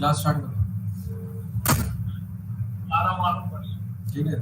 Class start करो। ठीक है।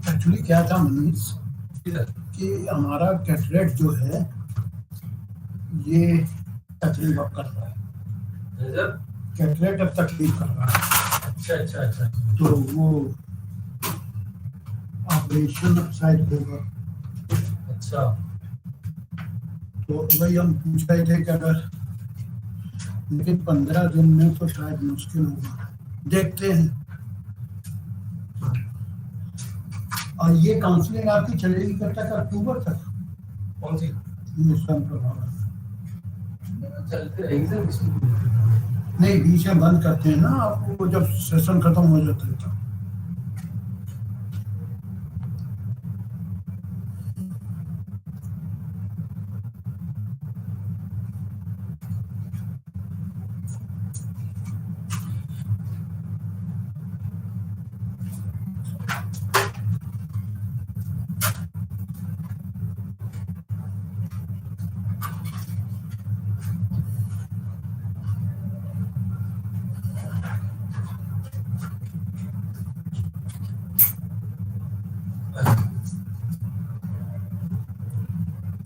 एक्चुअली क्या था मनीष कि हमारा कैटरेट जो है ये तकलीफ अब कर रहा है, कैटरेट अब तकलीफ कर रहा है। अच्छा। तो वो ऑपरेशन शायद होगा। अच्छा, तो वही हम पूछ रहे थे कि अगर, लेकिन 15 दिन में तो शायद मुश्किल होगा, देखते हैं। और ये काउंसलिंग आपकी चलेगी कब तक? अक्टूबर तक। कौन सी? मिशन प्रभाव चलते रहेगी। नहीं, बीच में बंद करते हैं ना आपको, जब सेशन खत्म हो जाता है तब।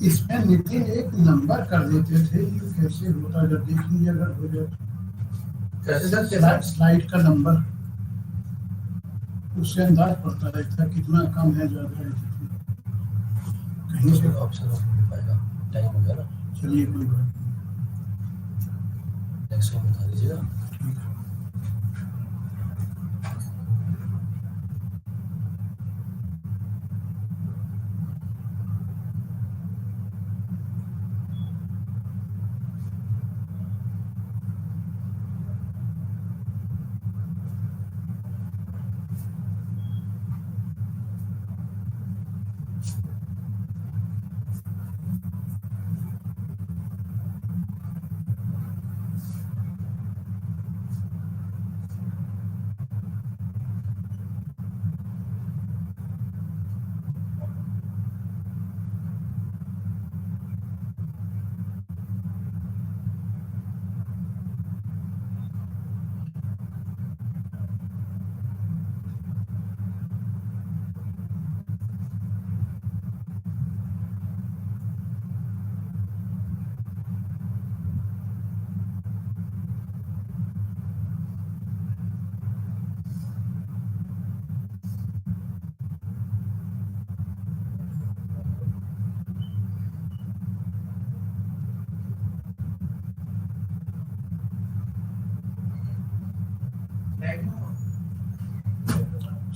इसमें नितिन एक नंबर कर देते थे, ये कैसे होता, जब देख लीजिए अगर हो जाए। कैसे स्लाइड का नंबर, उससे अंदाज पड़ता रहता है कितना कम है, ज्यादा है। कहीं से ऑप्शन मिल पाएगा, टाइम हो गया ना। चलिए कोई बात नहीं, नेक्स्ट टाइम बता दीजिएगा।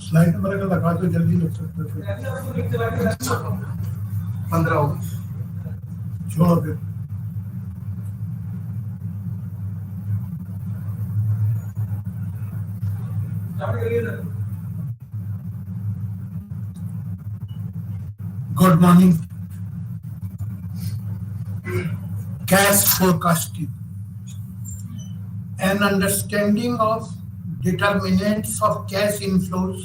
स्लाइड नंबर अगर लगा तो जल्दी लिख सकते हो। 15 होगी। छोड़ो फिर। Good morning. Cash forecasting, an understanding of determinants of cash inflows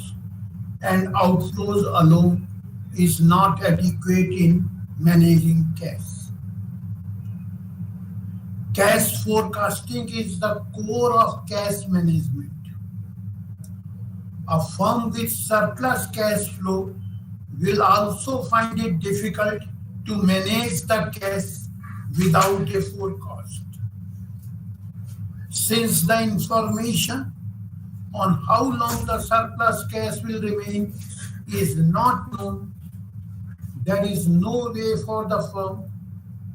and outflows alone is not adequate in managing cash. Cash forecasting is the core of cash management. A firm with surplus cash flow will also find it difficult to manage the cash without a forecast. Since the information on how long the surplus cash will remain is not known, there is no way for the firm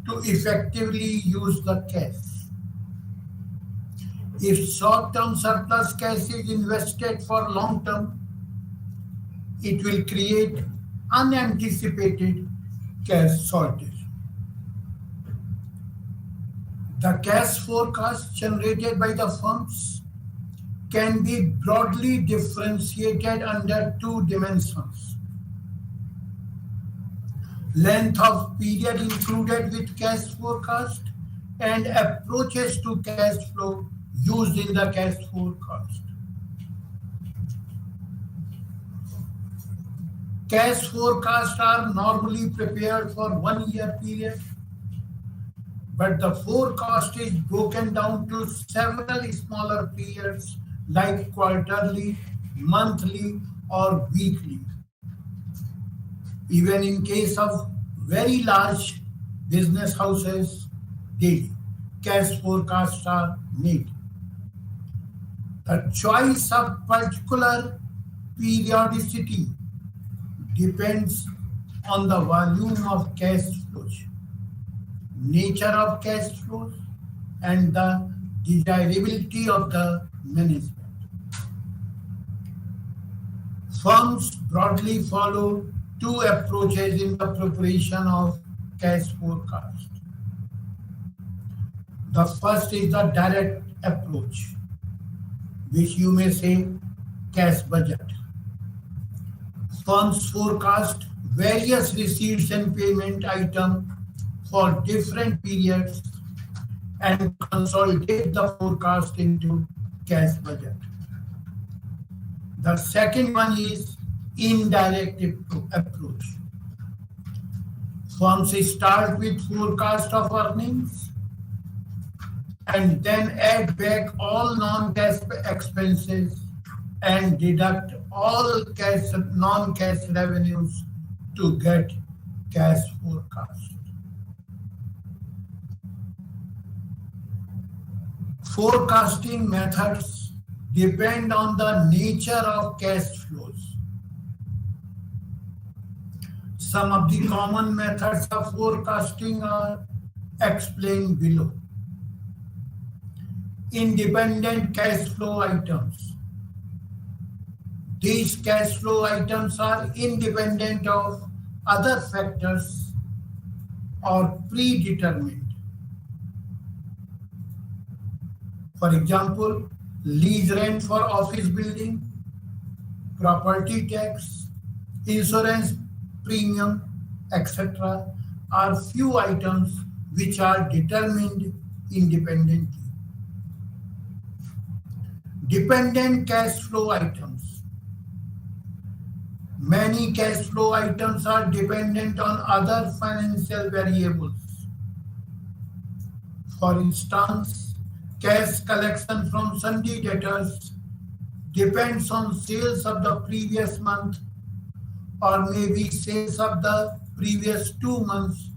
to effectively use the cash. If short-term surplus cash is invested for long-term, it will create unanticipated cash shortage. The cash forecast generated by the firms can be broadly differentiated under two dimensions: length of period included with cash forecast and approaches to cash flow used in the cash forecast. Cash forecasts are normally prepared for 1 year period, but the forecast is broken down to several smaller periods like quarterly, monthly, or weekly. Even in case of very large business houses, daily cash forecasts are made. The choice of particular periodicity depends on the volume of cash flows, nature of cash flows, and the desirability of the management. Firms broadly follow two approaches in the preparation of cash forecast. The first is the direct approach, which you may say cash budget. Firms forecast various receipts and payment items for different periods and consolidate the forecast into cash budget. The second one is indirect approach. Firms start with forecast of earnings and then add back all non-cash expenses and deduct all cash non-cash revenues to get cash forecast. Forecasting methods depend on the nature of cash flows. Some of the common methods of forecasting are explained below. Independent cash flow items. These cash flow items are independent of other factors or predetermined. For example, lease rent for office building, property tax, insurance premium, etc. are few items which are determined independently. Dependent cash flow items. Many cash flow items are dependent on other financial variables. For instance, cash collection from sundry debtors depends on sales of the previous month or maybe sales of the previous 2 months,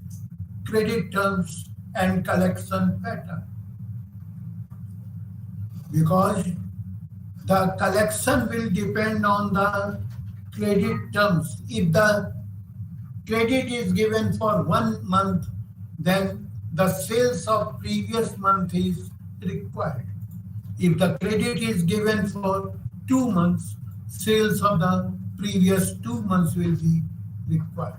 credit terms and collection pattern. Because the collection will depend on the credit terms. If the credit is given for 1 month, then the sales of previous month is required. If the credit is given for 2 months, sales of the previous 2 months will be required.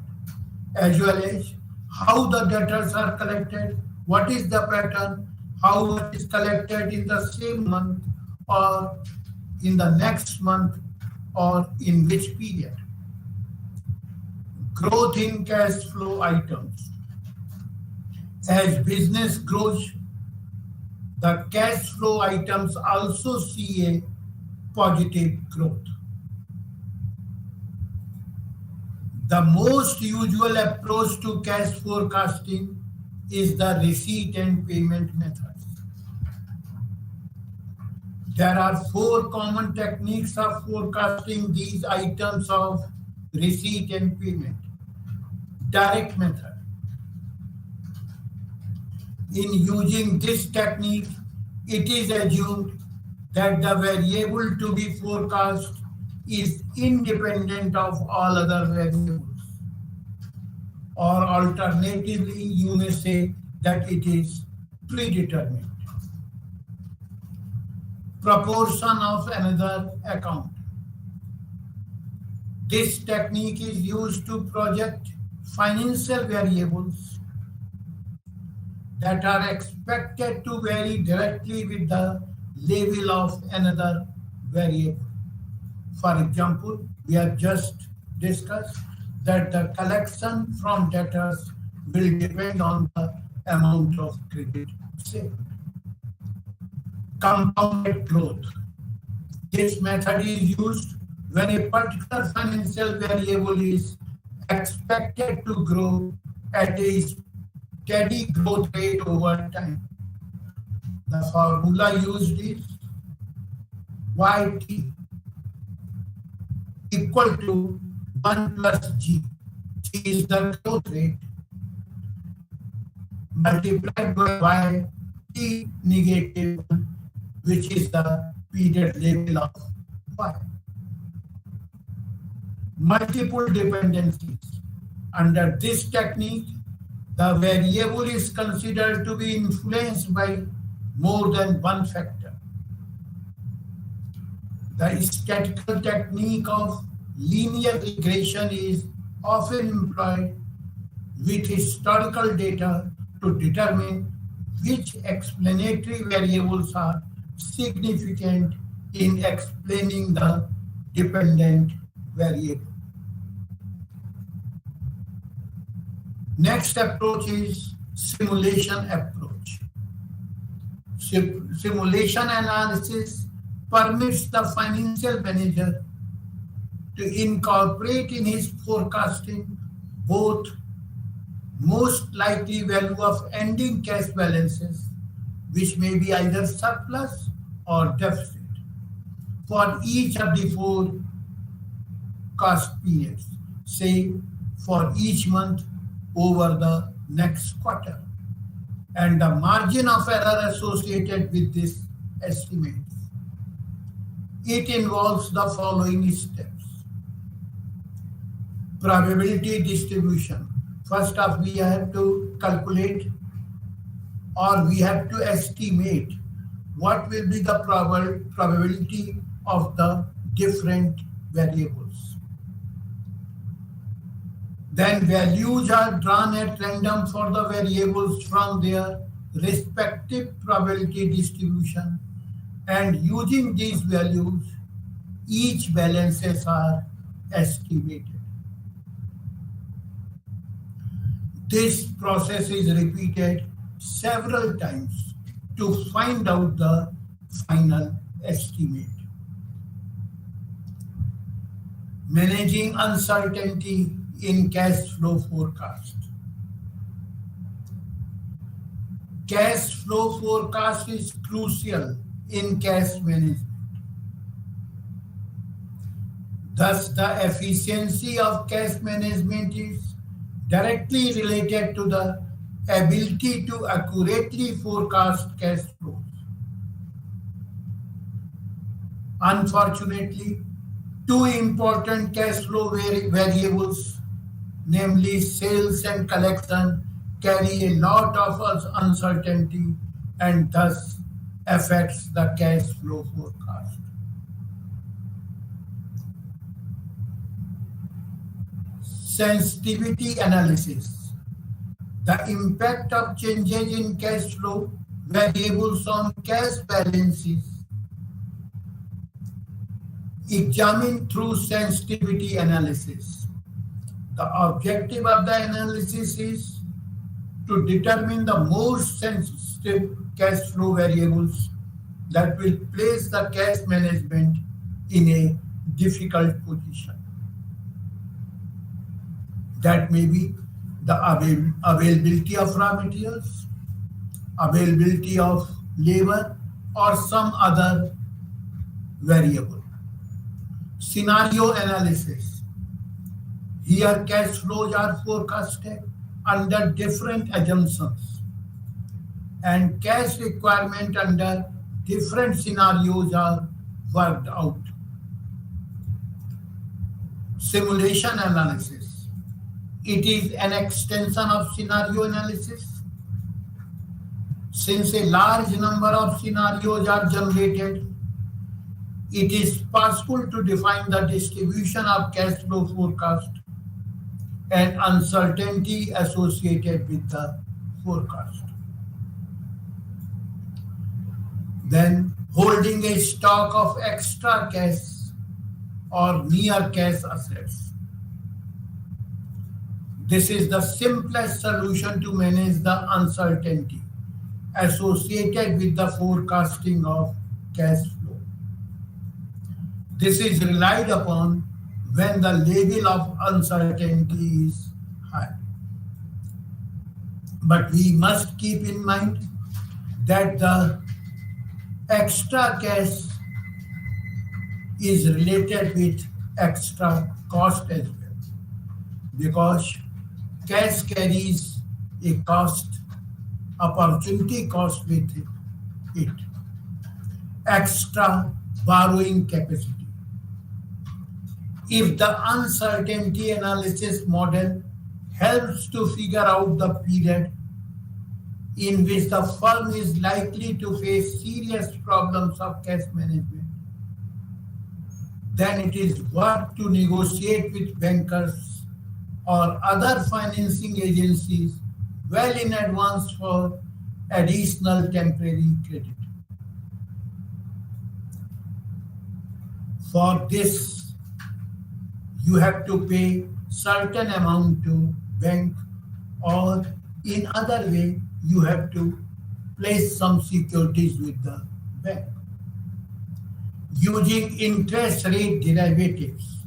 As well as how the debtors are collected, what is the pattern, how much is collected in the same month or in the next month or in which period. Growth in cash flow items. As business grows, the cash flow items also see a positive growth. The most usual approach to cash forecasting is the receipt and payment methods. There are 4 common techniques of forecasting these items of receipt and payment. Direct method. In using this technique, it is assumed that the variable to be forecast is independent of all other variables. Or alternatively, you may say that it is predetermined. Proportion of another account. This technique is used to project financial variables that are expected to vary directly with the level of another variable. For example, we have just discussed that the collection from debtors will depend on the amount of credit saved. Compounded growth. This method is used when a particular financial variable is expected to grow at a steady growth rate over time. The formula used is YT equal to 1 plus G. G is the growth rate multiplied by Y T negative 1, which is the period level of Y. Multiple dependencies. Under this technique, the variable is considered to be influenced by more than one factor. The statistical technique of linear regression is often employed with historical data to determine which explanatory variables are significant in explaining the dependent variable. Next approach is simulation approach. Simulation analysis permits the financial manager to incorporate in his forecasting both most likely value of ending cash balances, which may be either surplus or deficit, for each of the 4 cost periods, say for each month over the next quarter, and the margin of error associated with this estimate. It involves the following steps. Probability distribution. First off, we have to calculate or we have to estimate what will be the probability of the different variables. Then values are drawn at random for the variables from their respective probability distribution, and using these values, each balances are estimated. This process is repeated several times to find out the final estimate. Managing uncertainty in cash flow forecast. Cash flow forecast is crucial in cash management. Thus, the efficiency of cash management is directly related to the ability to accurately forecast cash flows. Unfortunately, 2 important cash flow variables, namely sales and collection, carry a lot of uncertainty and thus affects the cash flow forecast. Sensitivity analysis. The impact of changes in cash flow variables on cash balances examined through sensitivity analysis. The objective of the analysis is to determine the most sensitive cash flow variables that will place the cash management in a difficult position. That may be the availability of raw materials, availability of labor, or some other variable. Scenario analysis. Here cash flows are forecasted under different assumptions and cash requirement under different scenarios are worked out. Simulation analysis. It is an extension of scenario analysis. Since a large number of scenarios are generated, it is possible to define the distribution of cash flow forecast and uncertainty associated with the forecast. Then holding a stock of extra cash or near cash assets. This is the simplest solution to manage the uncertainty associated with the forecasting of cash flow. This is relied upon when the level of uncertainty is high. But we must keep in mind that the extra cash is related with extra cost as well, because cash carries a cost, opportunity cost with it, extra borrowing capacity. If the uncertainty analysis model helps to figure out the period in which the firm is likely to face serious problems of cash management, then it is worth to negotiate with bankers or other financing agencies well in advance for additional temporary credit. For this, you have to pay certain amount to bank, or in other way, you have to place some securities with the bank. Using interest rate derivatives.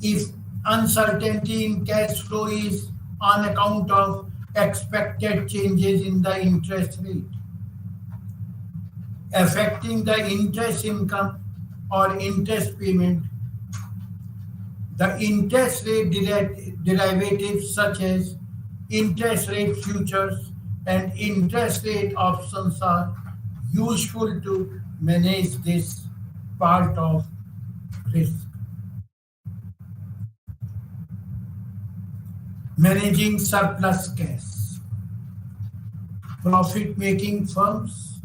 If uncertainty in cash flow is on account of expected changes in the interest rate, affecting the interest income or interest payment, the interest rate derivatives such as interest rate futures and interest rate options are useful to manage this part of risk. Managing surplus cash. Profit-making firms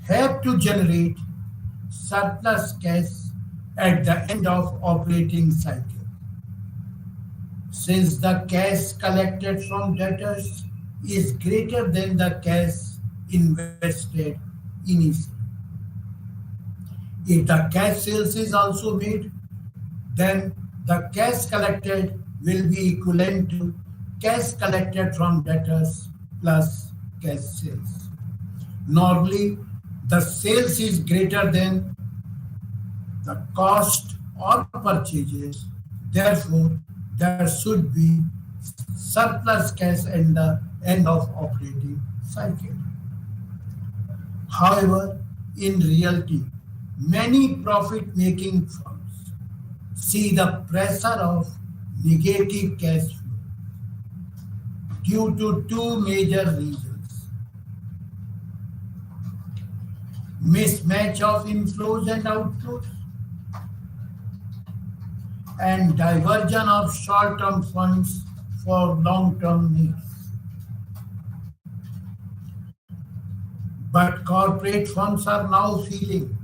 have to generate surplus cash at the end of operating cycle. Since the cash collected from debtors is greater than the cash invested initially. If the cash sales is also made, then the cash collected will be equivalent to cash collected from debtors plus cash sales. Normally, the sales is greater than the cost or purchases. Therefore, there should be surplus cash at the end of operating cycle. However, in reality, many profit-making firms see the pressure of negative cash flow due to two major reasons: mismatch of inflows and outflows, and diversion of short-term funds for long-term needs. But corporate firms are now feeling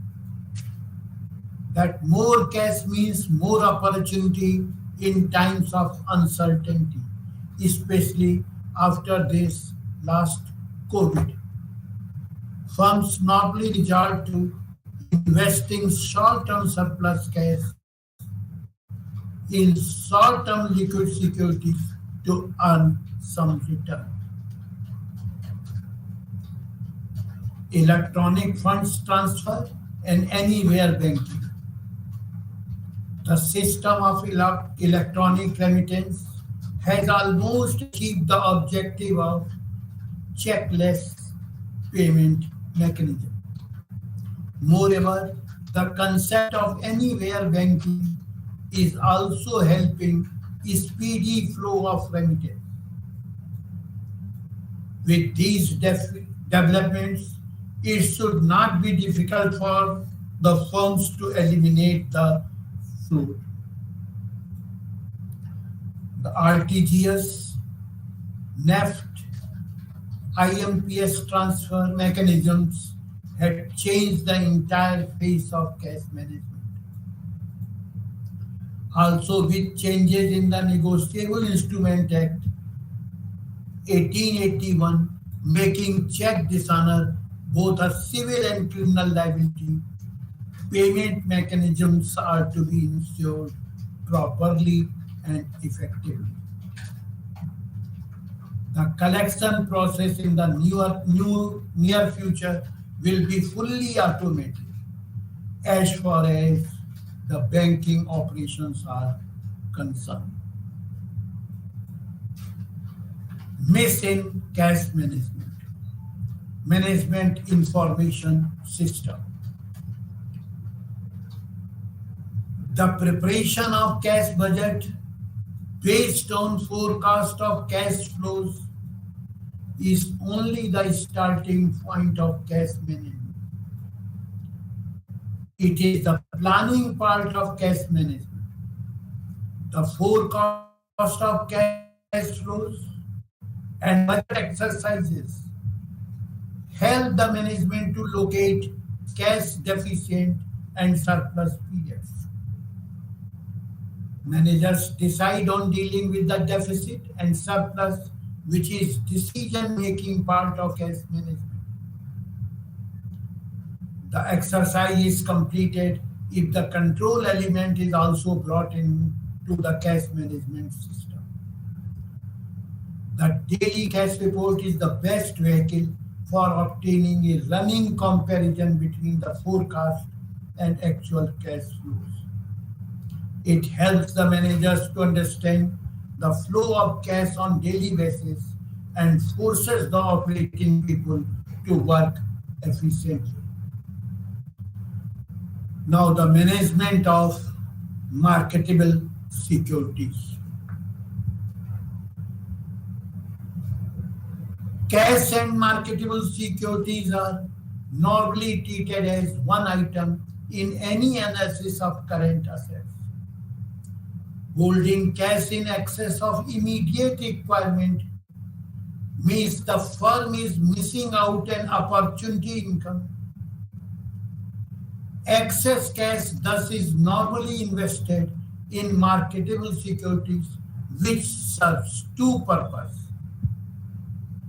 that more cash means more opportunity in times of uncertainty, especially after this last COVID. Firms normally resort to investing short-term surplus cash in short-term liquid securities to earn some return. Electronic funds transfer and anywhere banking. The system of electronic remittance has almost achieved the objective of checkless payment mechanism. Moreover, the concept of anywhere banking is also helping speedy flow of remittance. With these developments, it should not be difficult for the firms to eliminate the float. The RTGS, NEFT, IMPS transfer mechanisms had changed the entire face of cash management. Also, with changes in the Negotiable Instrument Act 1881, making check dishonor both a civil and criminal liability, payment mechanisms are to be ensured properly and effectively. The collection process in the near future will be fully automated as far as the banking operations are concerned. Miss in cash management information system. The preparation of cash budget based on forecast of cash flows is only the starting point of cash management. It is the planning part of cash management. The forecast of cash flows and budget exercises help the management to locate cash deficient and surplus periods. Managers decide on dealing with the deficit and surplus, which is decision-making part of cash management. The exercise is completed if the control element is also brought in to the cash management system. The daily cash report is the best vehicle for obtaining a running comparison between the forecast and actual cash flows. It helps the managers to understand the flow of cash on daily basis and forces the operating people to work efficiently. Now, the management of marketable securities. Cash and marketable securities are normally treated as one item in any analysis of current assets. Holding cash in excess of immediate requirement means the firm is missing out an opportunity income. Excess cash thus is normally invested in marketable securities, which serves two purposes,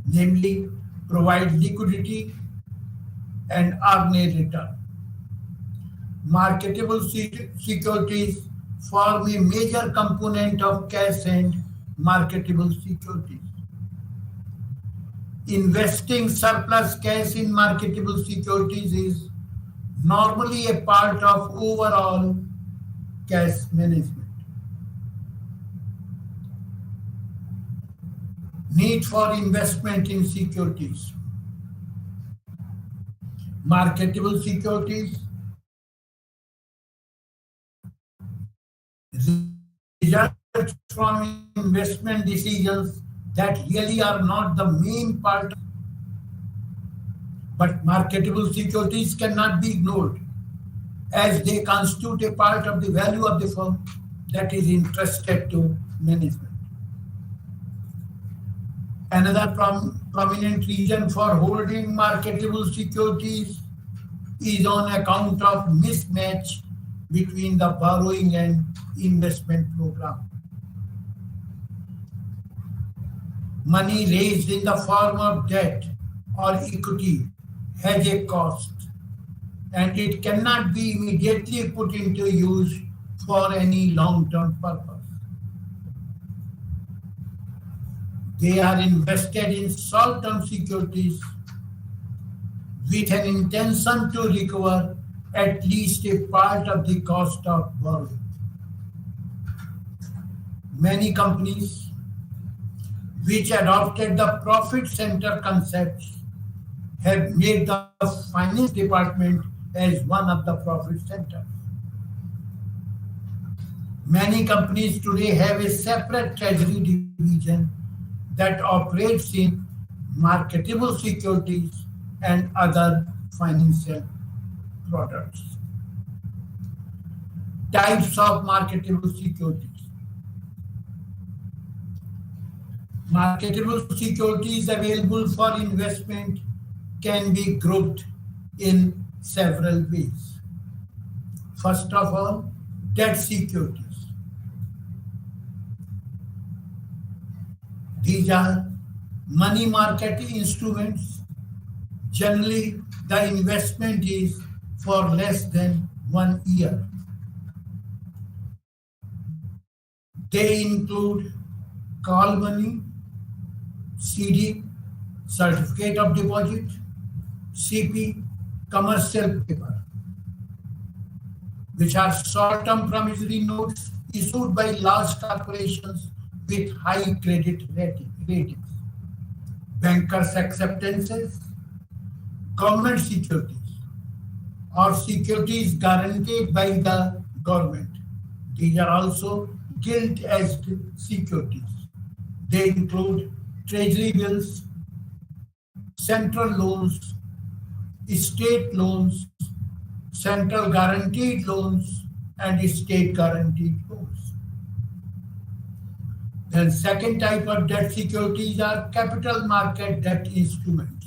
namely provide liquidity and earn a return. Marketable securities form a major component of cash and marketable securities. Investing surplus cash in marketable securities is normally a part of overall cash management. Need for investment in securities. Marketable securities result from investment decisions that really are not the main part, but marketable securities cannot be ignored as they constitute a part of the value of the firm that is entrusted to management. Another prominent reason for holding marketable securities is on account of mismatch between the borrowing and investment program. Money raised in the form of debt or equity has a cost, and it cannot be immediately put into use for any long-term purpose. They are invested in short-term securities with an intention to recover at least a part of the cost of borrowing. Many companies which adopted the profit center concepts have made the finance department as one of the profit centers. Many companies today have a separate treasury division that operates in marketable securities and other financial products. Types of marketable securities. Marketable securities available for investment can be grouped in several ways. First of all, debt securities. These are money market instruments. Generally, the investment is for less than 1 year. They include call money, CD, certificate of deposit, CP, commercial paper, which are short-term promissory notes issued by large corporations with high credit ratings, bankers' acceptances, government securities, or securities guaranteed by the government. These are also gilt-edged securities. They include treasury bills, central loans, state loans, central guaranteed loans, and state guaranteed loans. Then second type of debt securities are capital market debt instruments,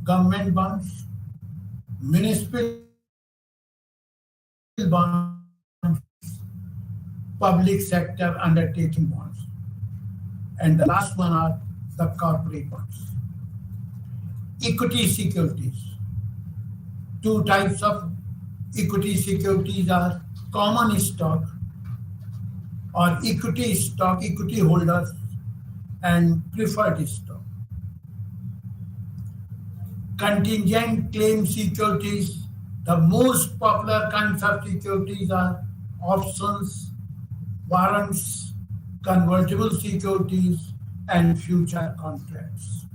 government bonds, municipal bonds, public sector undertaking bonds. And the last one are the corporate bonds. Equity securities. Two types of equity securities are common stock or equity stock, equity holders, and preferred stock. Contingent claim securities. The most popular kinds of securities are options, warrants, convertible securities, and future contracts.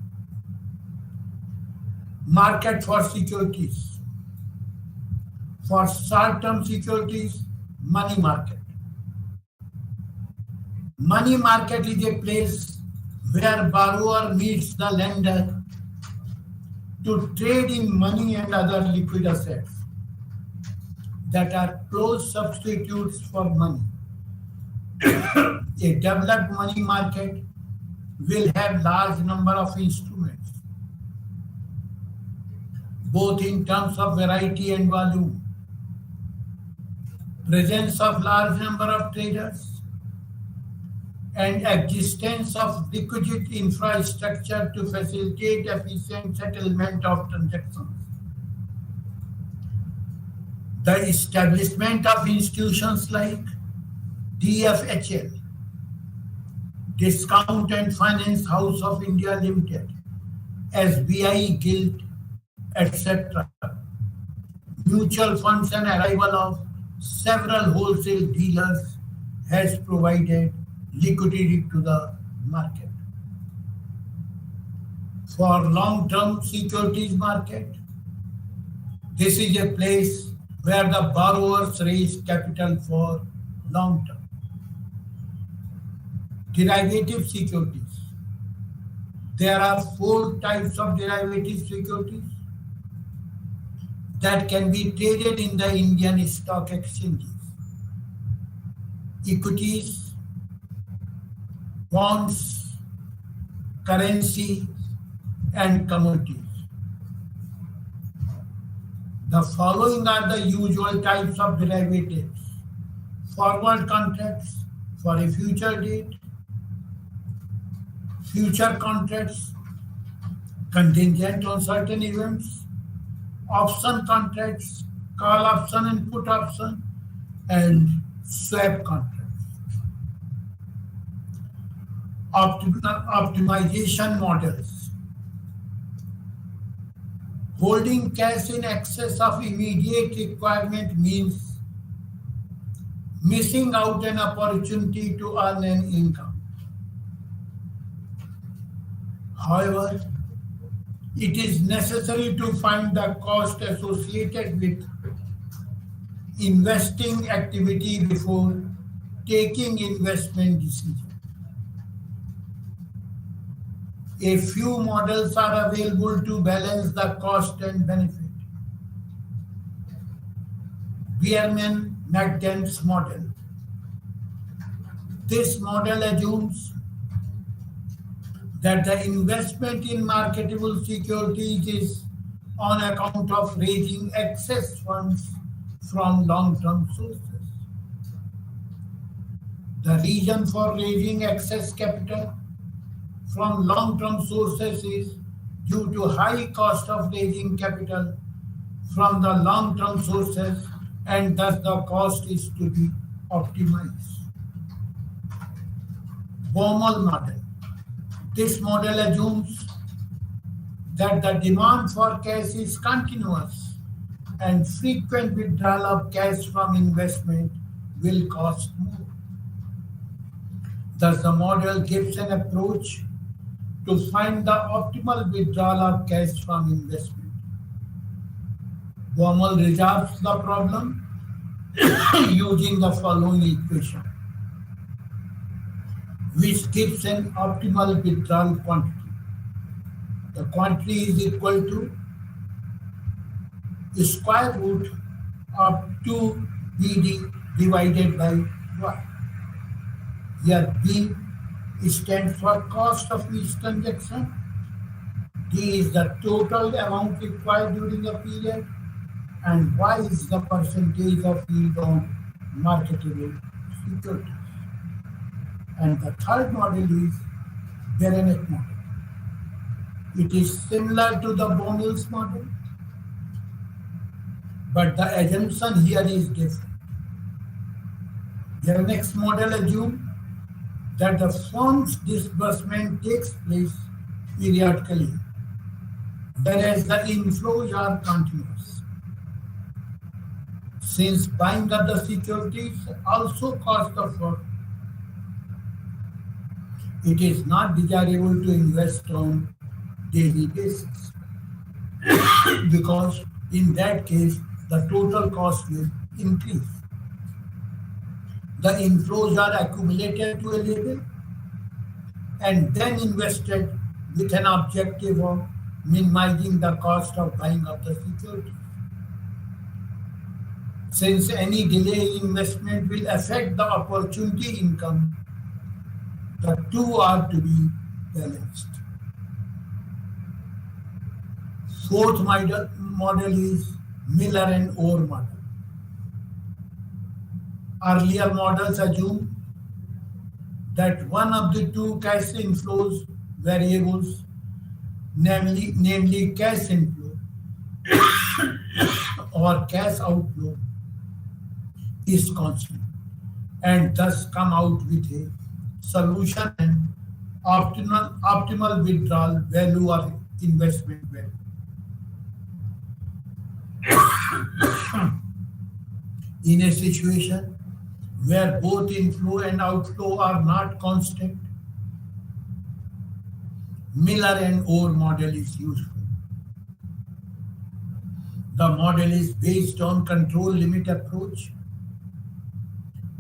Market for securities. For short-term securities, money market. Money market is a place where borrower meets the lender to trade in money and other liquid assets that are close substitutes for money. A developed money market will have large number of instruments, both in terms of variety and volume, presence of large number of traders, and existence of requisite infrastructure to facilitate efficient settlement of transactions. The establishment of institutions like DFHL, Discount and Finance House of India Limited, SBI Guild, etc. Mutual funds and arrival of several wholesale dealers has provided liquidity to the market. For long-term securities market, this is a place where the borrowers raise capital for long-term. Derivative securities. There are 4 types of derivative securities that can be traded in the Indian stock exchanges. Equities, bonds, currency, and commodities. The following are the usual types of derivatives: forward contracts for a future date, future contracts contingent on certain events, option contracts, call option and put option, and swap contracts. Optimization models. Holding cash in excess of immediate requirement means missing out an opportunity to earn an income. However, it is necessary to find the cost associated with investing activity before taking investment decision. A few models are available to balance the cost and benefit. Bierman-McDonald's model. This model assumes that the investment in marketable securities is on account of raising excess funds from long-term sources. The reason for raising excess capital from long-term sources is due to high cost of raising capital from the long-term sources, and thus the cost is to be optimized. Baumol model. This model assumes that the demand for cash is continuous and frequent withdrawal of cash from investment will cost more. Thus, the model gives an approach to find the optimal withdrawal of cash from investment. Baumol resolves the problem using the following equation, which gives an optimal withdrawal quantity. The quantity is equal to the square root of 2BD divided by Y. Here B stands for cost of each transaction. D is the total amount required during a period, and Y is the percentage of yield on marketable securities. And the third model is Beranek model. It is similar to the Baumol's model, but the assumption here is different. Beranek's model assumes that the funds disbursement takes place periodically, whereas the inflows are continuous. Since buying of the securities also costs the fund, it is not desirable to invest on daily basis because in that case the total cost will increase. The inflows are accumulated to a level and then invested with an objective of minimizing the cost of buying of the securities. Since any delay in investment will affect the opportunity income, the two are to be balanced. Fourth model is Miller and Orr model. Earlier models assume that one of the two cash inflows variables, namely cash inflow or cash outflow, is constant, and thus come out with a solution and optimal withdrawal value or investment value. In a situation where both inflow and outflow are not constant, Miller and Orr model is useful. The model is based on control limit approach.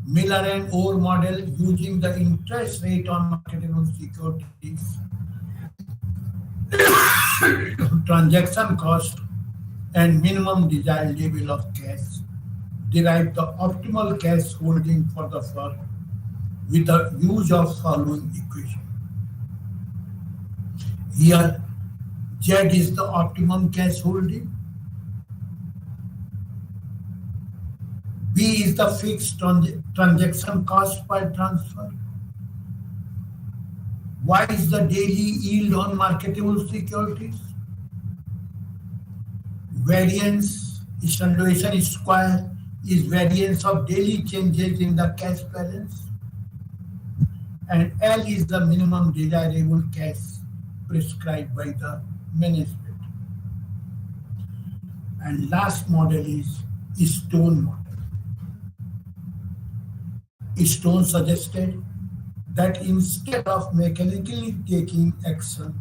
Miller and Orr model using the interest rate on marketable securities, transaction cost, and minimum desired level of cash derive the optimal cash holding for the firm with the use of following equation. Here, Z is the optimum cash holding. B is the fixed transaction cost per transfer. Y is the daily yield on marketable securities. Variance, standardization square, is variance of daily changes in the cash balance. And L is the minimum desirable cash prescribed by the management. And last model is Stone model. Stone suggested that instead of mechanically taking action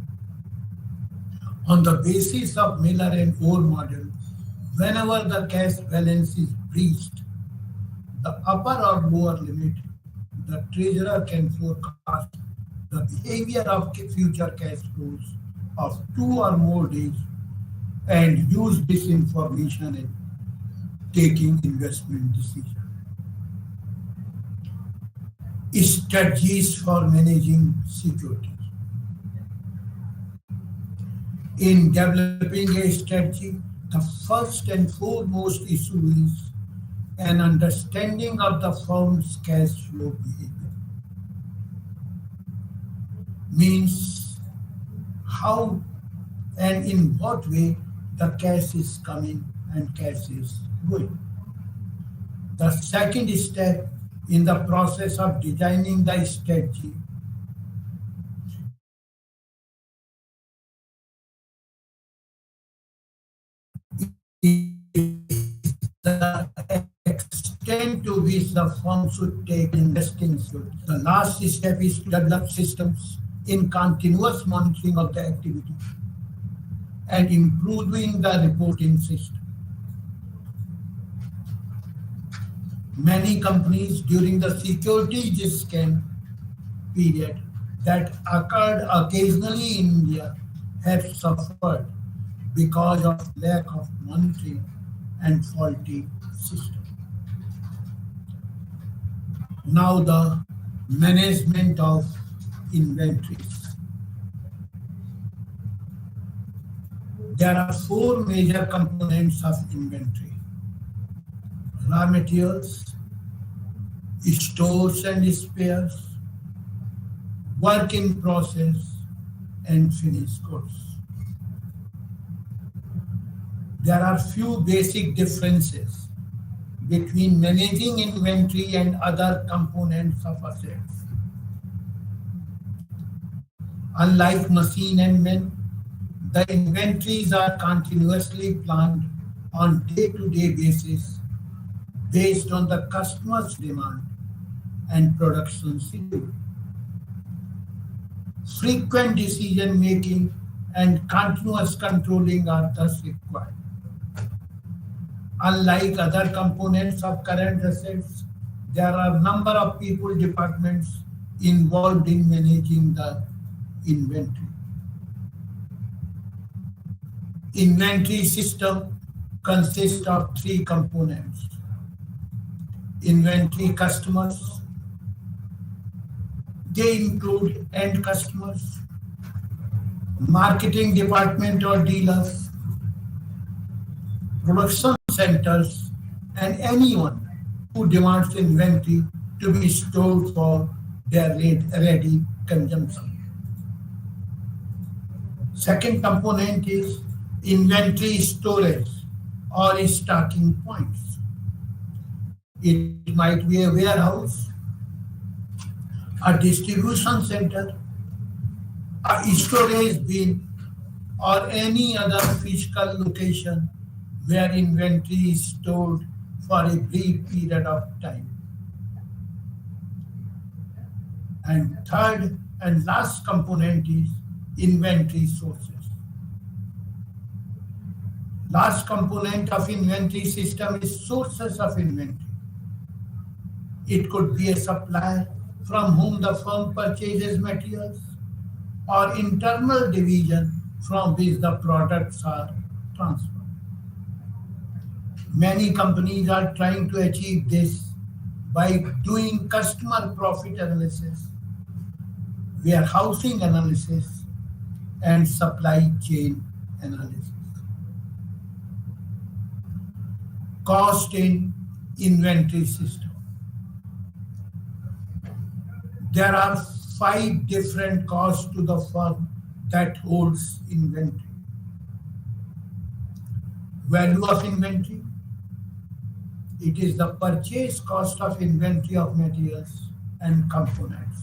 on the basis of Miller and Orr model, whenever the cash balance is breached, the upper or lower limit, the treasurer can forecast the behavior of future cash flows of 2 or more days and use this information in taking investment decisions. Strategies for managing securities. In developing a strategy, the first and foremost issue is an understanding of the firm's cash flow behavior. Means how and in what way the cash is coming and cash is going. The second step in the process of designing the strategy is the extent to which the firm should take investing. The last step is to develop systems in continuous monitoring of the activity and improving the reporting system. Many companies during the securities scan period that occurred occasionally in India have suffered because of lack of monitoring and faulty system. Now the management of inventories. There are 4 major components of inventory: raw materials, stores and spares, work in process, and finished goods. There are few basic differences between managing inventory and other components of assets. Unlike machine and men, the inventories are continuously planned on day-to-day basis based on the customer's demand and production schedule. Frequent decision making and continuous controlling are thus required. Unlike other components of current assets, there are a number of people departments involved in managing the inventory. Inventory system consists of 3 components: inventory customers, they include end customers, marketing department or dealers, production centers, and anyone who demands inventory to be stored for their ready consumption. Second component is inventory storage or stocking points. It might be a warehouse, a distribution center, a storage bin, or any other physical location where inventory is stored for a brief period of time. And third and last component is inventory sources. Last component of inventory system is sources of inventory. It could be a supplier from whom the firm purchases materials, or internal division from which the products are transferred. Many companies are trying to achieve this by doing customer profit analysis, warehousing analysis, and supply chain analysis. Cost in inventory system. There are 5 different costs to the firm that holds inventory. Value of inventory. It is the purchase cost of inventory of materials and components.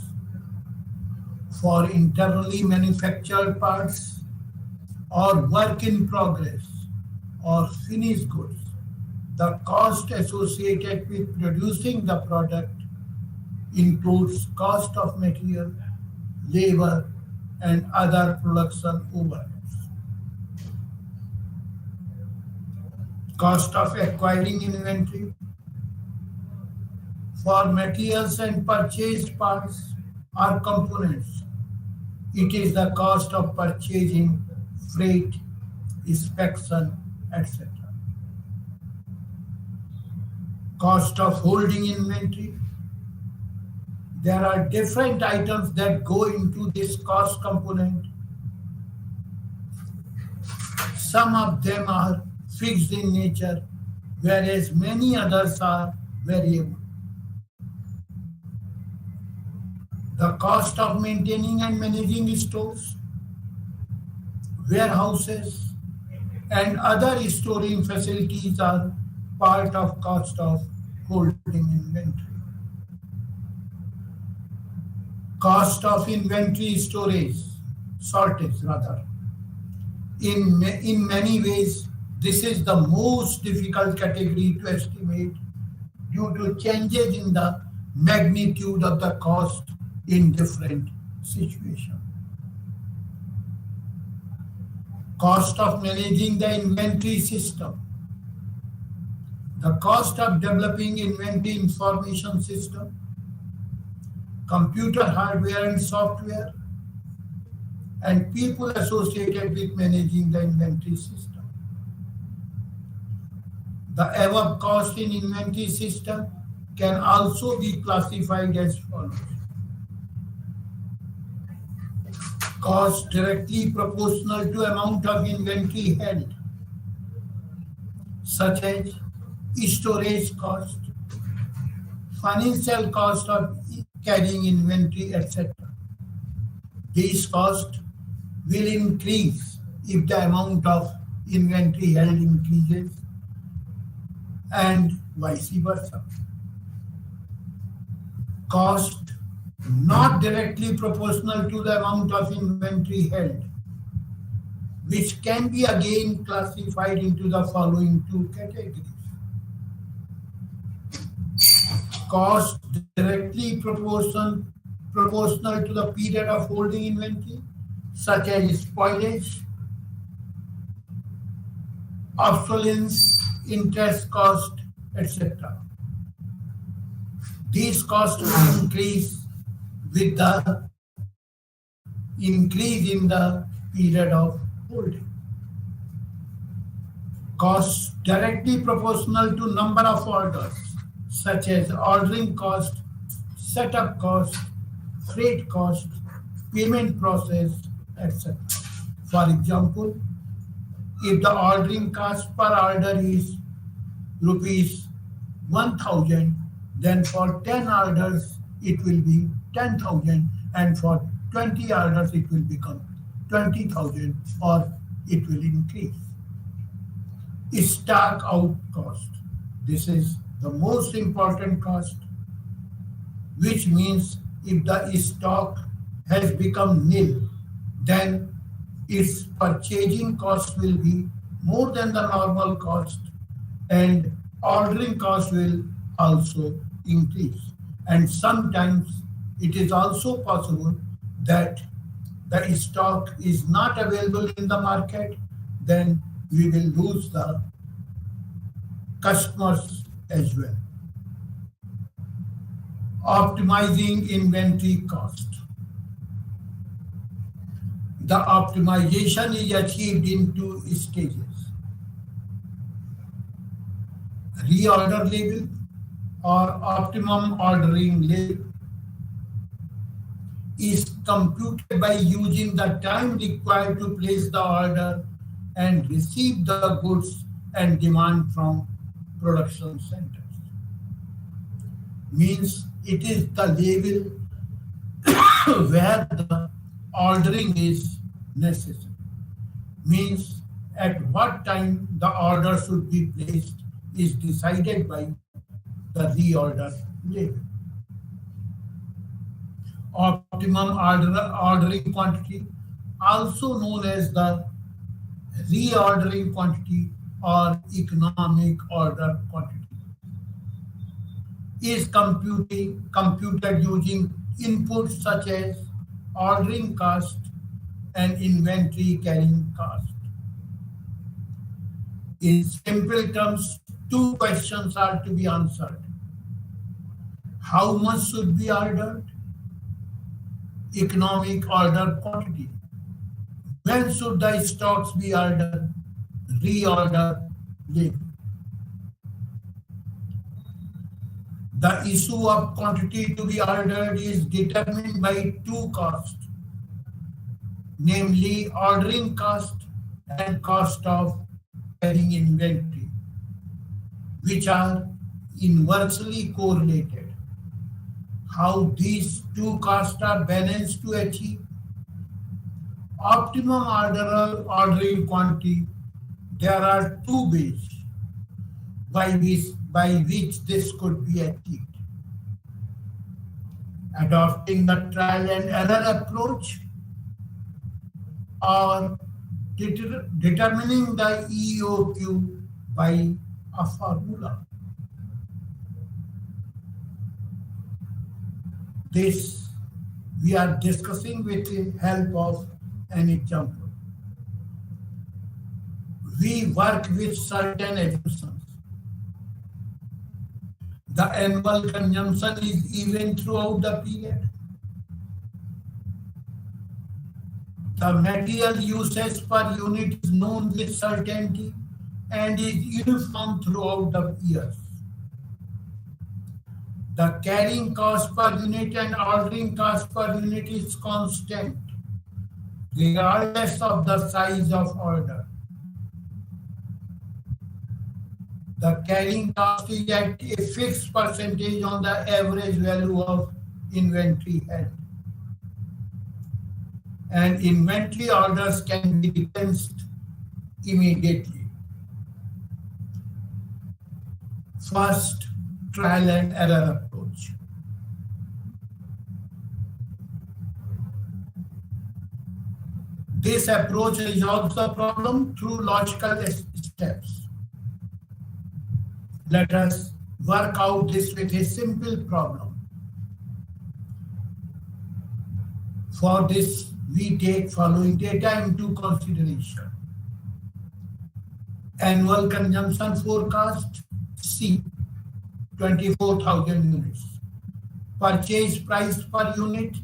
For internally manufactured parts or work in progress or finished goods, the cost associated with producing the product includes cost of material, labor, and other production overheads. Cost of acquiring inventory. For materials and purchased parts or components, it is the cost of purchasing, freight, inspection, etc. Cost of holding inventory. There are different items that go into this cost component. Some of them are fixed in nature, whereas many others are variable. The cost of maintaining and managing stores, warehouses, and other storing facilities are part of cost of holding inventory. Cost of inventory shortage rather. In many ways, this is the most difficult category to estimate due to changes in the magnitude of the cost in different situations. Cost of managing the inventory system. The cost of developing inventory information system, computer hardware and software, and people associated with managing the inventory system. The above cost in inventory system can also be classified as follows. Cost directly proportional to amount of inventory held, such as storage cost, financial cost of carrying inventory, etc. These costs will increase if the amount of inventory held increases and vice versa. Cost not directly proportional to the amount of inventory held, which can be again classified into the following 2 categories. Cost directly proportional to the period of holding inventory, such as spoilage, obsolescence, interest cost, etc. These costs will increase with the increase in the period of holding. Costs directly proportional to number of orders, such as ordering cost, setup cost, freight cost, payment process, etc. For example, if the ordering cost per order is rupees 1,000, then for 10 orders it will be 10,000, and for 20 orders it will become 20,000, or it will increase. Stock out cost. This is the most important cost, which means if the stock has become nil, then its purchasing cost will be more than the normal cost, and ordering cost will also increase. And sometimes it is also possible that the stock is not available in the market, then we will lose the customers as well. Optimizing inventory cost. The optimization is achieved in 2 stages. Reorder level or optimum ordering level. is computed by using the time required to place the order and receive the goods and demand from production centers. Means it is the level where the ordering is necessary. Means at what time the order should be placed is decided by the reorder level. Optimum ordering quantity, also known as the reordering quantity or economic order quantity, is computed using inputs such as ordering cost and inventory carrying cost. In simple terms, two questions are to be answered. How much should be ordered? Economic order quantity. When should the stocks be ordered? Reorder label. The issue of quantity to be ordered is determined by two costs, namely ordering cost and cost of carrying inventory, which are inversely correlated. How these two costs are balanced to achieve optimum ordering quantity, there are two ways by which this could be achieved. Adopting the trial and error approach or determining the EOQ by a formula. This we are discussing with the help of an example. We work with certain assumptions. The annual consumption is even throughout the period. The material usage per unit is known with certainty and is uniform throughout the years. The carrying cost per unit and ordering cost per unit is constant, regardless of the size of order. The carrying cost is at a fixed percentage on the average value of inventory held. And inventory orders can be replenished immediately. First, trial and error approach. This approach resolves the problem through logical steps. Let us work out this with a simple problem. For this, we take following data into consideration. Annual consumption forecast, C, 24,000 units. Purchase price per unit,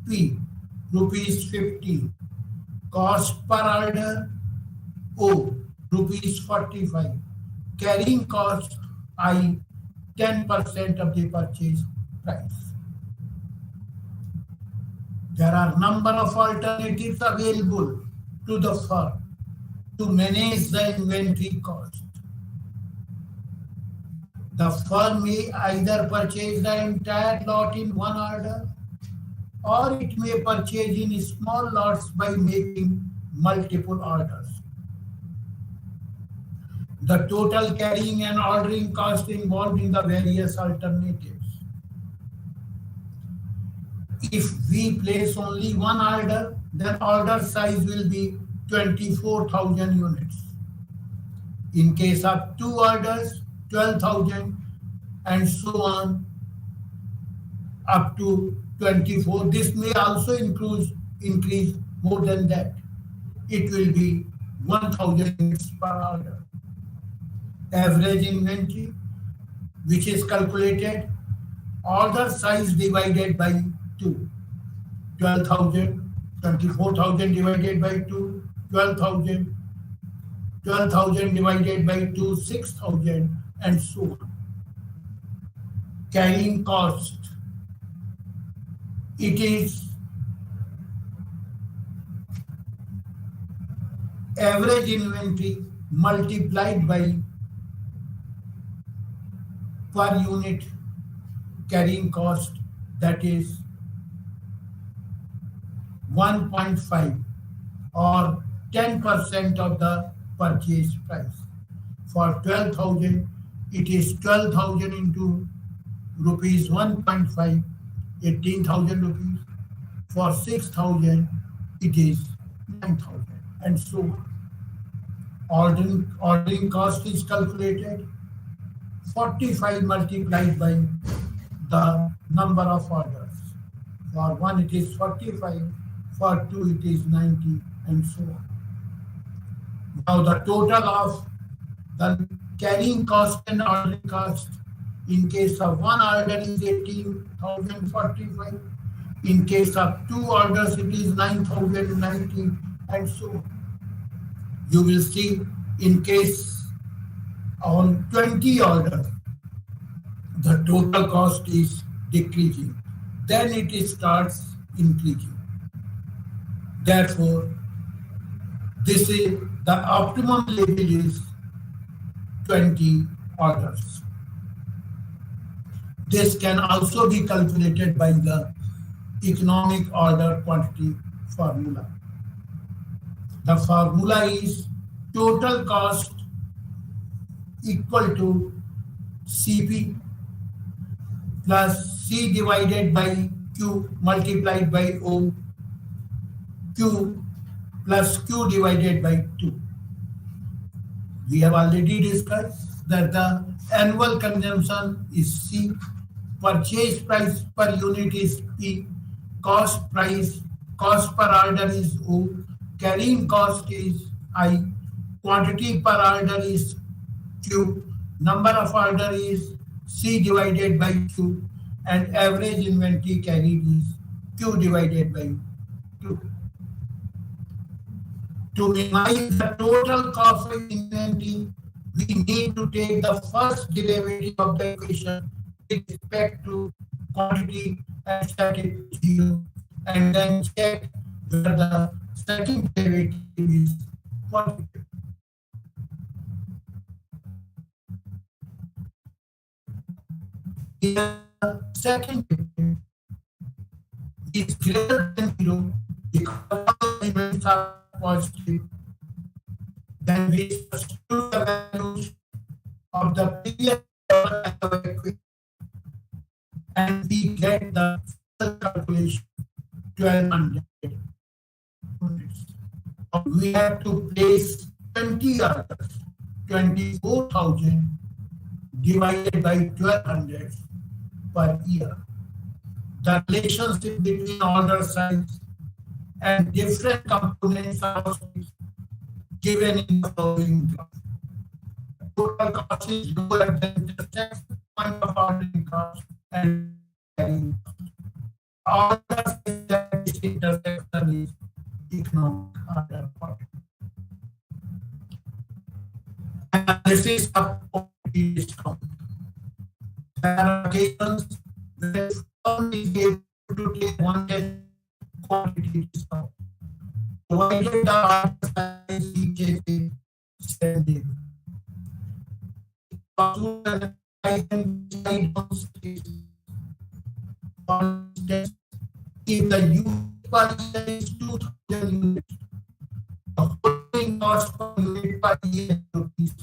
P, rupees 15. Cost per order, O, rupees 45. Carrying cost, I, 10% of the purchase price. There are number of alternatives available to the firm to manage the inventory cost. The firm may either purchase the entire lot in one order, or it may purchase in small lots by making multiple orders. The total carrying and ordering cost involved in the various alternatives. If we place only one order, then order size will be 24,000 units. In case of two orders, 12,000, and so on up to 24. This may also increase more than that. It will be 1,000 units per order. Average inventory, which is calculated order size divided by 2. 12,000, 24,000 divided by 2, 12,000, 12,000 divided by 2, 6,000, and so on. Carrying cost, it is average inventory multiplied by per unit carrying cost, that is 1.5 or 10% of the purchase price. For 12,000, it is 12,000 into rupees 1.5, 18,000 rupees. For 6,000, it is 9,000, and so on. Ordering cost is calculated 45 multiplied by the number of orders. For one it is 45, for two it is 90, and so on. Now the total of the carrying cost and ordering cost in case of one order is 18,045. In case of two orders it is 9,090, and so on. You will see in case on 20 orders the total cost is decreasing. Then it starts increasing. Therefore, this is the optimum level is 20 orders. This can also be calculated by the economic order quantity formula. The formula is total cost equal to CP plus C divided by Q multiplied by O, Q plus Q divided by 2. We have already discussed that the annual consumption is C, purchase price per unit is P, cost per order is O, carrying cost is I, quantity per order is Q, number of order is C divided by Q, and average inventory carried is Q divided by 2. To minimize the total cost of inventory, we need to take the first derivative of the equation with respect to quantity and set it to 0, and then check whether the second derivative is quantity. Here, second derivative is greater than 0 because all the elements are positive. Then we substitute the values of the previous equation and we get the full calculation 1200 units. We have to place 20 orders, 24,000 divided by 1200 per year. The relationship between order size and different components are given in the following graph. Total cost is lower than the set point of ordering cost and carrying cost. Order size that this intersection is economic order quantity. Analysis of quantity discount. There are occasions where firm is able to take one day quantity discount, provided the order size is standing. I can decide on stage. For instance, if the unit per year is 2,000 units, the holding cost per unit per year is rupees.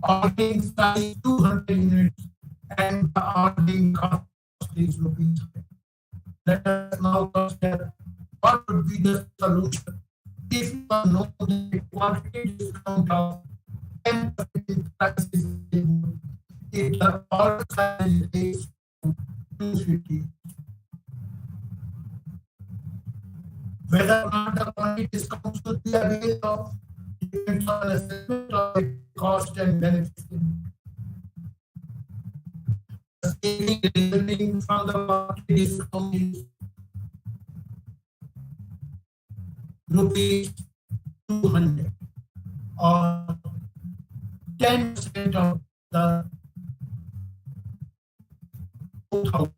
Ordering size 200 units and the ordering cost is rupees. Let us now consider what would be the solution if you know the quantity discount of 10% price is given, if the order size is 250. Whether or not the quantity discount should be available depends on assessment of the cost and benefit. The saving resulting from the quantity discount is rupees 200 or 10% of the 2,000.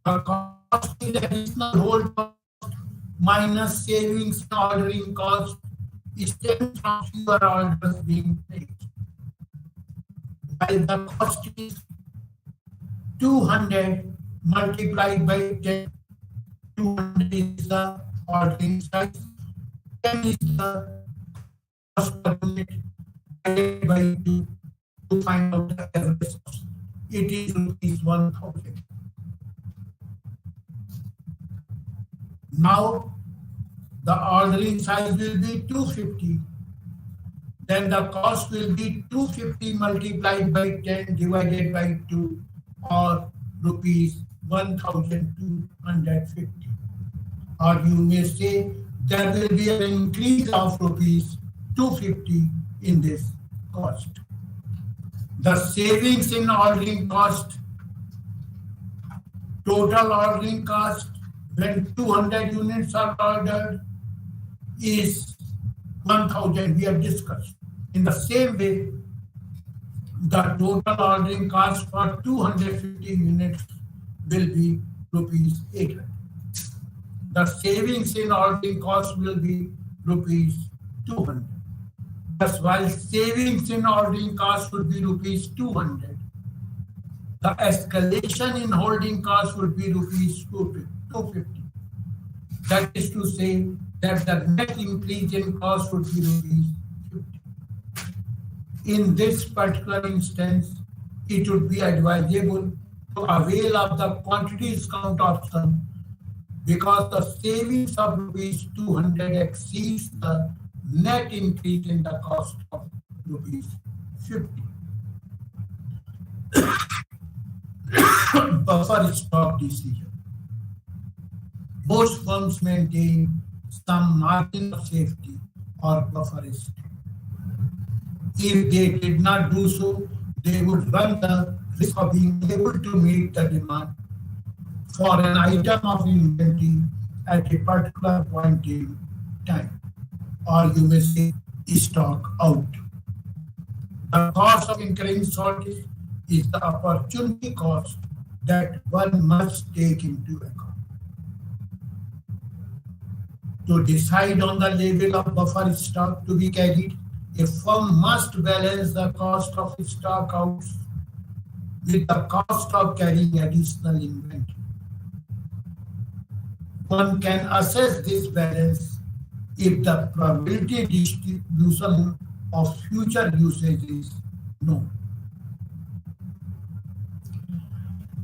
The cost is additional hold cost minus savings in ordering cost stems from fewer orders being placed. While the cost is 200 multiplied by 10, 200 is the ordering size, 10 is the cost per unit divided by 2 to find out the average cost. It is rupees 1000. Now the ordering size will be 250. Then the cost will be 250 multiplied by 10 divided by 2, or rupees 1250. Or you may say there will be an increase of rupees 250 in this cost. The savings in ordering cost, total ordering cost when 200 units are ordered is 1000, we have discussed. In the same way, the total ordering cost for 250 units will be rupees 800. The savings in ordering cost will be rupees 200. Thus, while savings in ordering cost would be rupees 200, the escalation in holding cost would be rupees 250. That is to say that the net increase in cost would be rupees 50. In this particular instance, it would be advisable to avail of the quantity discount option because the savings of rupees 200 exceeds the net increase in the cost of rupees 50. Buffer stock decision. Most firms maintain some margin of safety or buffer stock. If they did not do so, they would run the risk of being able to meet the demand for an item of inventory at a particular point in time, or you may say stock out. The cost of incurring shortage is the opportunity cost that one must take into account. To decide on the level of buffer stock to be carried, a firm must balance the cost of stock outs with the cost of carrying additional inventory. One can assess this balance if the probability distribution of future usage is known.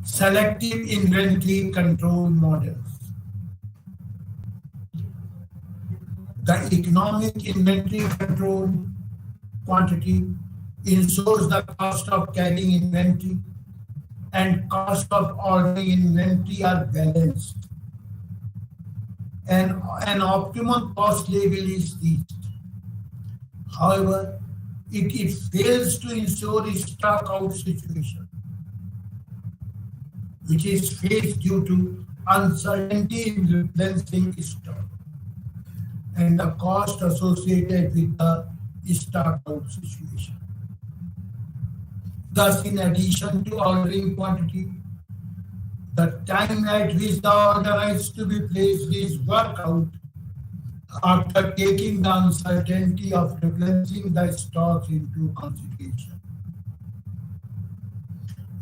Selective inventory control models. The economic inventory control quantity ensures the cost of carrying inventory and cost of ordering inventory are balanced, and an optimum cost level is reached. However, it fails to ensure a stock out situation, which is faced due to uncertainty in replenishing stock and the cost associated with the stock out situation. Thus, in addition to ordering quantity, the time at which the order has to be placed is worked out after taking the uncertainty of replenishing the stocks into consideration.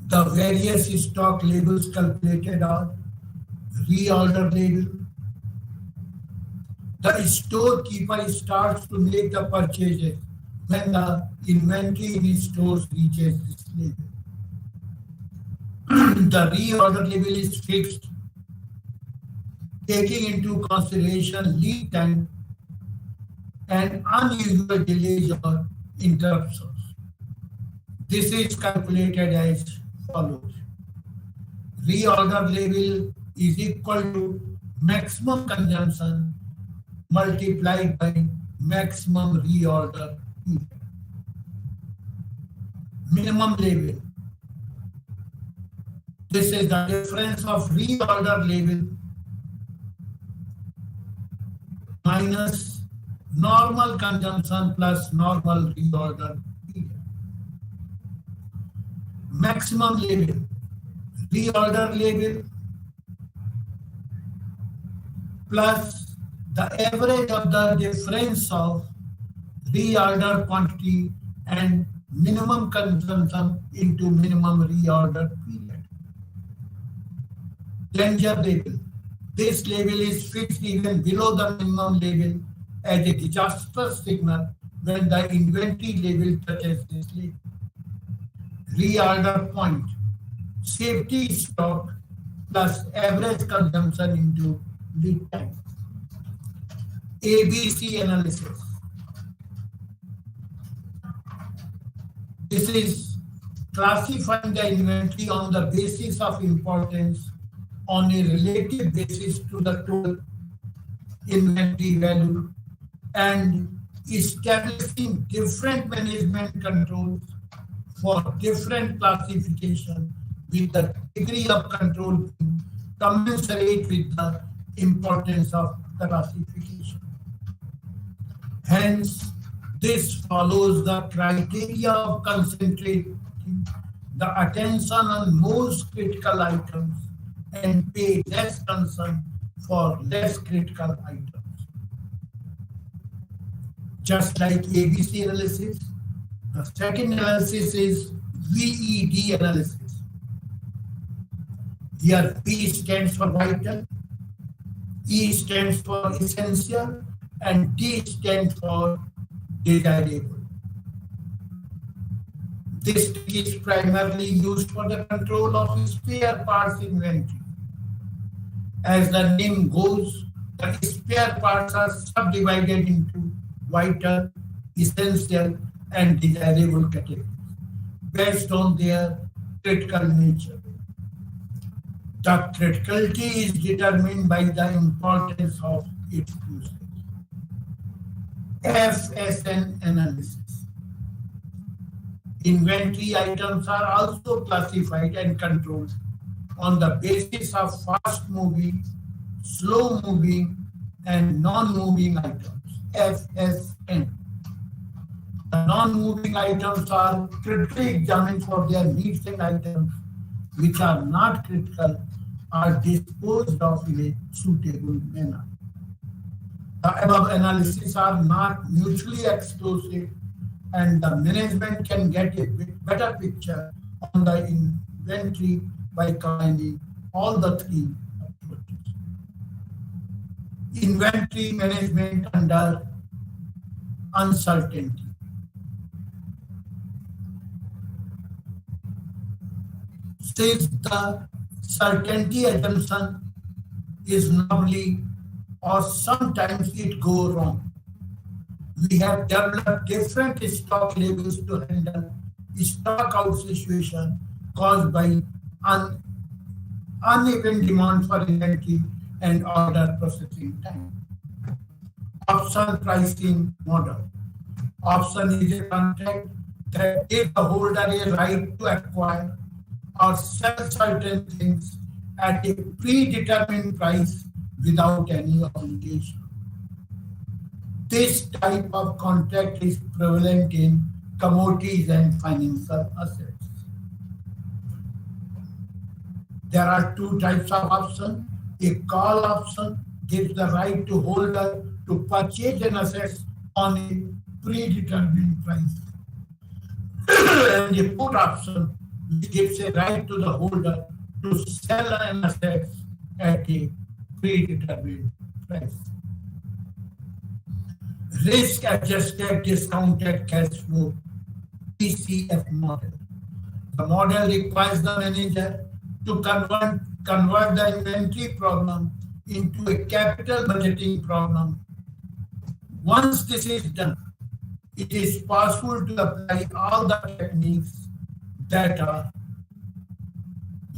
The various stock levels calculated are reorder level. The storekeeper starts to make the purchases when the inventory in stores reaches this level. The reorder level is fixed, taking into consideration lead time and unusual delays or interruptions. This is calculated as follows. Reorder level is equal to maximum consumption multiplied by maximum reorder period. Minimum level. This is the difference of reorder level minus normal consumption plus normal reorder period. Maximum level. Reorder level plus the average of the difference of reorder quantity and minimum consumption into minimum reorder period. Danger level. This level is fixed even below the minimum level as a disaster signal when the inventory level touches this level. Reorder point. Safety stock plus average consumption into lead time. ABC analysis. This is classifying the inventory on the basis of importance on a relative basis to the total inventory value and establishing different management controls for different classification with the degree of control being commensurate with the importance of the classification. Hence, this follows the criteria of concentrating the attention on most critical items and pay less concern for less critical items. Just like ABC analysis, the second analysis is VED analysis. Here V stands for vital, E stands for essential, and D stands for desirable. This is primarily used for the control of spare parts inventory. As the name goes, the spare parts are subdivided into vital, essential, and desirable categories based on their critical nature. The criticality is determined by the importance of its usage. FSN analysis. Inventory items are also classified and controlled on the basis of fast-moving, slow-moving, and non-moving items, FSN. The non-moving items are critically examined for their needs, and items which are not critical are disposed of in a suitable manner. The above analyses are not mutually exclusive, and the management can get a better picture on the inventory by combining all the three approaches. Inventory management under uncertainty. Since the certainty assumption is normally or sometimes it goes wrong, we have developed different stock levels to handle stock out situation caused by uneven demand for inventory and order processing time. Option pricing model. Option is a contract that gives the holder a right to acquire or sell certain things at a predetermined price without any obligation. This type of contract is prevalent in commodities and financial assets. There are two types of option. A call option gives the right to holder to purchase an asset on a predetermined price. And a put option which gives a right to the holder to sell an asset at a predetermined price. Risk-adjusted discounted cash flow, DCF model. The model requires the manager to convert the inventory problem into a capital budgeting problem. Once this is done, it is possible to apply all the techniques that are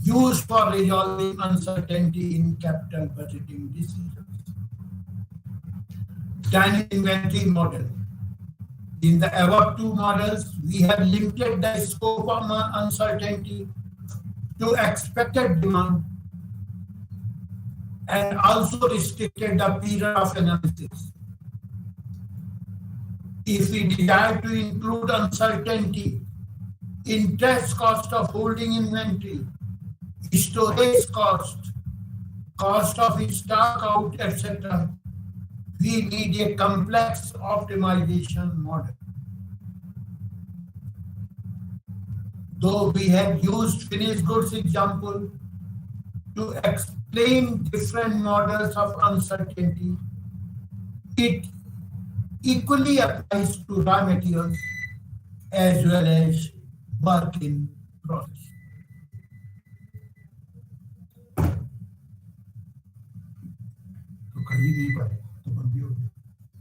used for resolving uncertainty in capital budgeting decisions. Dynamic inventory model. In the above two models, we have limited the scope of uncertainty to expected demand and also restricted the period of analysis. If we desire to include uncertainty, interest cost of holding inventory, storage cost, cost of stock out, etc., we need a complex optimization model. Though we have used finished goods example to explain different models of uncertainty, it equally applies to raw materials as well as work in process. तो कर ही नहीं पाए तो बंद भी हो गया।